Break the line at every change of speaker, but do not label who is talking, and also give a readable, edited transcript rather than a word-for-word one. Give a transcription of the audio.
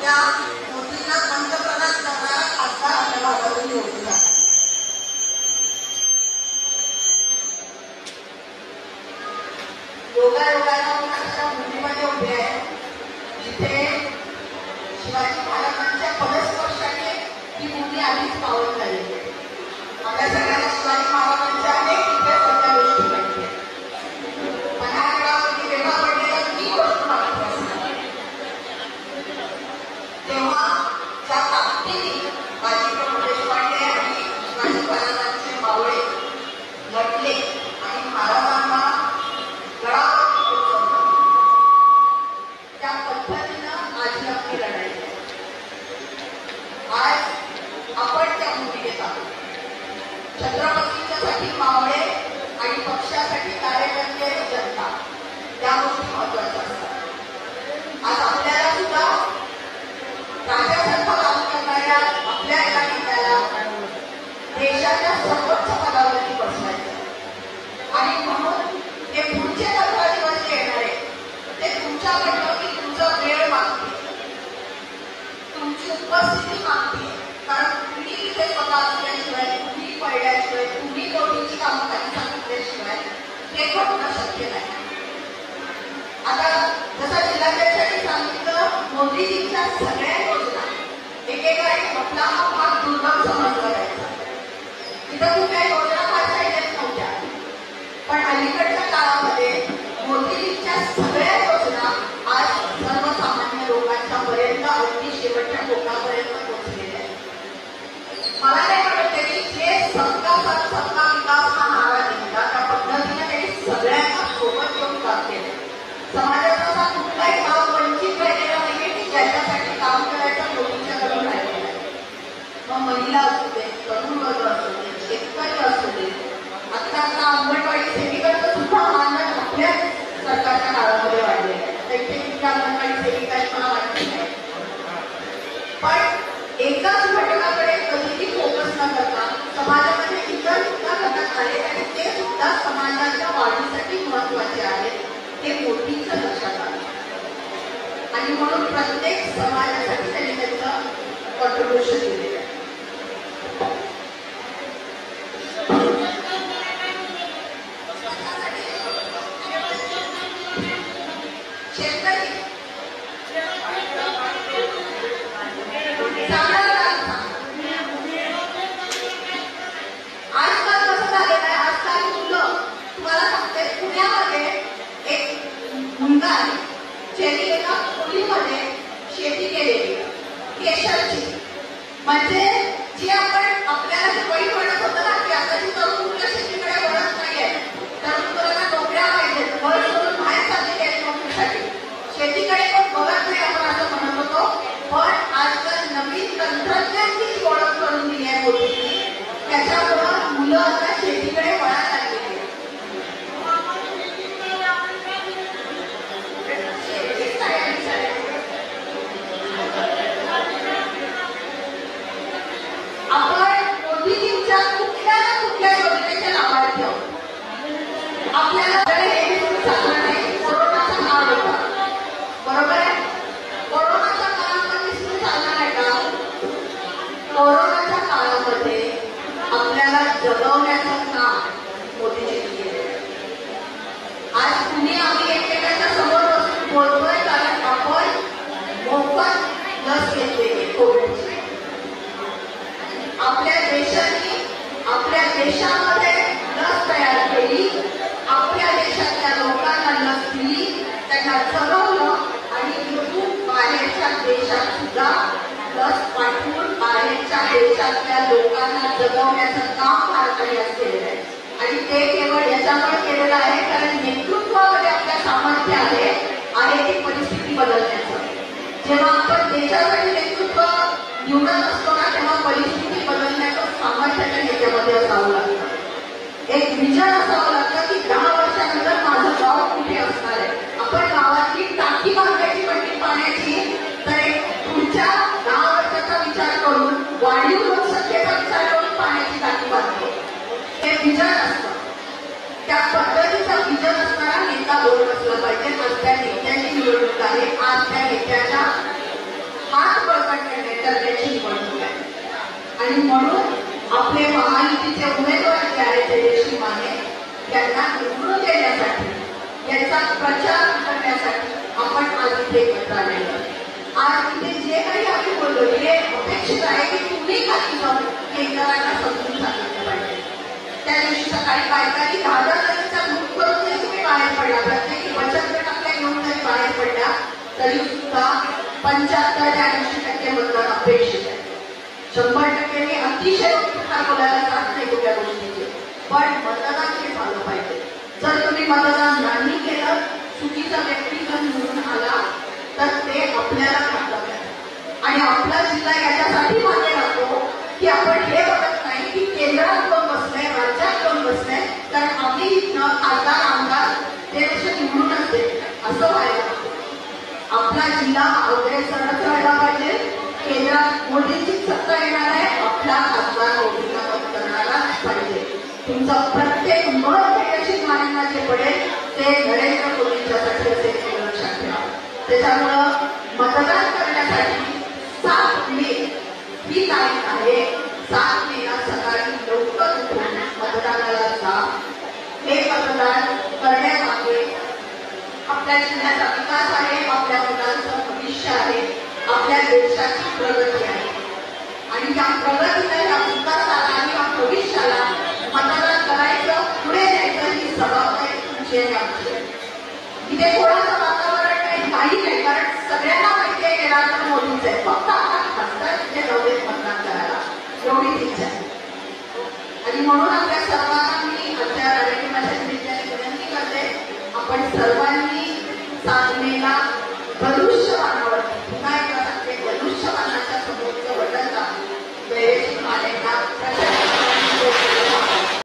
आपल्या मोदींना पंतप्रधान करणारा खासदार आपल्या भागातून निवडून आला. योगायोगाला अशा भूमीमध्ये उभे आहे जिथे शिवाजी महाराजांच्या पदस्पर्शाने ही भूमी आधीच पावन झाली. आपल्या सगळ्यांना शिवाजी महाराजांच्या अनेक इतिहासाच्या गोष्टी माहिती आहेत. पन्हाळगडावरती वेढा पडलेला ही गोष्ट माहिती असणार. तेव्हा त्या ताकदीने बाजीप्रभू देशपांडे आणि शिवाजी महाराजांचे मावळे लढले आणि महाराजांना गडावरती पोहोचवलं. त्या पद्धतीनं आजी आपली लढाई आहे. आज आपण त्या भूमिकेत आहोत. छत्रपतींच्यासाठी मावळे आणि पक्षासाठी कार्यकर्ते जनता या गोष्टी महत्वाच्या असतात. आज आपल्याला सुद्धा राजासारखं काम करणाऱ्या आपल्या एका नेत्याला देशाच्या सर्वोच्च पदावरती बसवायचं आणि म्हणून हे पुढचे 15 दिवस जे येणार आहे ते तुमच्याकडनं की तुमचा वेळ मागते, तुमची उपस्थिती मागते. कारण तुम्ही तिथे स्वतः असल्याशिवाय, तुम्ही पडल्याशिवाय, तुम्ही मोदींची कामं काही सांगितल्याशिवाय हे घडणं शक्य नाही. आता जसं जिल्हाध्यक्षांनी सांगितलं, मोदीजींच्या सगळ्या योजना एकेकाळी आपला हा भाग दुर्गम समजला जायचा. तिथं कुठल्या योजना फारशा येत नव्हत्या, पण अलीकडच्या काळामध्ये मोदीजींच्या सगळ्या योजना आज सर्वसामान्य लोकांच्या पर्यंत अगदी शेवटच्या टोकापर्यंत पोहोचलेल्या आहेत. मला नाही वाटत की जे सबका साथ सबका विकास हा नारा दिला त्या पद्धतीने त्यांनी सगळ्यांना सोबत घेऊन काम केलं. समाजाचा असा कुठलाही भाग वंचित राहिलेला नाहीये की ज्याच्यासाठी काम करायचं मोदींच्याकडून राहिलेलं आहे. मग महिला असू दे, तरुण वर्ग असू दे, शेतकरी असू दे, आता अंगणवाडी सेविकांचं सुद्धा मानधन आपल्या सरकारच्या काळामध्ये वाढलेलं आहे. त्यांची अंगणवाडी सेविका मला वाटत नाही. पण एकाच घटकाकडे कधीही फोकस न करता समाजामध्ये इतर सुद्धा घटक आले आणि ते सुद्धा समाजाच्या वाढीसाठी महत्वाचे आहेत हे मोदींचं लक्षात आलं. आणि म्हणून प्रत्येक समाजासाठी त्यांनी त्यांचं कॉन्ट्रीब्युशन दिलेलं आहे. म्हणजे जी आपण आपल्याला जे वाईट वाटत होतं ना की आता जी तरुण मुलं शेतीकडे वळत नाहीये, तरुण मुलांना नोकऱ्या पाहिजेत, घर सोडून बाहेर चाललेली आहेत नोकरीसाठी, शेतीकडे पण बघत नाही आपण असं म्हणत होतो. पण आजकाल नवीन तंत्रज्ञानाची जी ओळख करून दिली आहे मोदींनी, त्याच्यामुळं मुलं आता शेतीकडे वळायला लागलेली आहेत. आपण मोदीजींच्या कुठल्या ना कुठल्या योजनेच्या लाभार्थी आहोत. आपल्याला हे चाललं नाही. कोरोनाचा काळ होता, बरोबर आहे. कोरोनाच्या काळात विसरून चालणार आहे का? कोरोनाच्या काळामध्ये आपल्याला जगवण्याचं काम मोदीजींनी केलं. आज तुम्ही आम्ही एकमेकांच्या समोर बसून बोलतोय कारण आपण मोफत लस घेतलेली कोविडची. आपल्या देशाने आपल्या देशामध्ये लस तयार केली, आपल्या देशातल्या लोकांना लस दिली, त्यांना जगवलं आणि इथून बाहेरच्या देशात सुद्धा लस पाठवून बाहेरच्या देशातल्या लोकांना जगवण्याचं काम भारताने आज केलेलं आहे. आणि ते केवळ याच्यामुळे केलेलं आहे कारण नेतृत्वामध्ये आपल्या सामर्थ्य आहे ती परिस्थिती बदलण्याचं. जेव्हा आपण देशासाठी नेतृत्व निवडत असतो ना तेव्हा परिस्थिती बदलण्याचं सामर्थ्य त्या नेत्यामध्ये असावं लागतं. एक विजन असावं लागतं की 10 वर्षानंतर माझं गाव कुठे असणार आहे. आपण गावातली टाकी बांधायची पडली पाण्याची, तर एक पुढच्या 10 वर्षाचा विचार करून वाढीव लोकसंख्येचा विचार करून पाण्याची टाकी बांधतो. हे विजन असतं. त्या पद्धतीचा विजन असणारा नेता बोलत असला पाहिजे. आज त्या नेत्याची निवडणूक आहे. आज त्या नेत्याच्या हात प्रचार करण्यासाठी आपण आज इथे एकत्र आलेलो आहोत. आज इथे जे काही आम्ही बोललो हे अपेक्षित आहे की तुम्ही काही जाऊन केंद्राला समजून सांगितलं पाहिजे. त्या दिवशी सकाळी बायकांनी 10,000 जणांचा ग्रुप करून जरी तुम्ही बाहेर पडला, प्रत्येकी बचत गट आपल्या घेऊन जरी बाहेर पडला तरी सुद्धा 75% मतदान अपेक्षित आहे. 100% मी अतिशय फार बोलायला जात नाही कुठल्या गोष्टीचे, पण मतदान हे झालं पाहिजे. जर तुम्ही मतदान नाही केलं, चुकीचा व्यक्ती जर निवडून आला तर ते आपल्याला घातक आहे. आणि आपला जिल्हा याच्यासाठी मागे राहतो की आपण हे बघत नाही की केंद्रात कोण बसलंय, राज्यात कोण बसलंय, कारण आम्ही इथनं खासदार आमदार ते तसे निवडूनच देत असं व्हायला नको. आपला जिल्हा अग्रेसरच राहिला पाहिजे. केंद्रात मोदींचीच सत्ता येणार आहे, आपला खासदार मोदींना मत करणाराच पाहिजे. तुमचं प्रत्येक मत हे अशी मान्यता जे पडेल ते नरेंद्र मोदींच्यासाठी असेल हे लक्षात ठेवा. त्याच्यामुळं मतदान करण्यासाठी 7 मे ही तारीख आहे. 7 मेला सकाळी लवकर उठून मतदानाला जा. हे मतदान करण्यामागे आपल्या जिल्ह्याचा विकास आहे, आपल्या मुलांचं भविष्य आहे, आपल्या देशाची प्रगती आहे. आणि या प्रगतीला, या विकासाला आणि या भविष्याला मतदान करायचं, पुढे न्यायचं ही जबाबदारी तुमची आणि आमची आहे. इथे कोणाचं वातावरण काही नाही, कारण सगळ्यांना माहिती आहे केला तर मोदीच आहे. फक्त आता खासदार तिथे जाऊन मतदान करायला एवढीच इच्छा आहे. आणि म्हणून आपल्या सर्वांना मी आजच्या कार्यक्रमाच्या निमित्ताने विनंती करते, आपण सर्व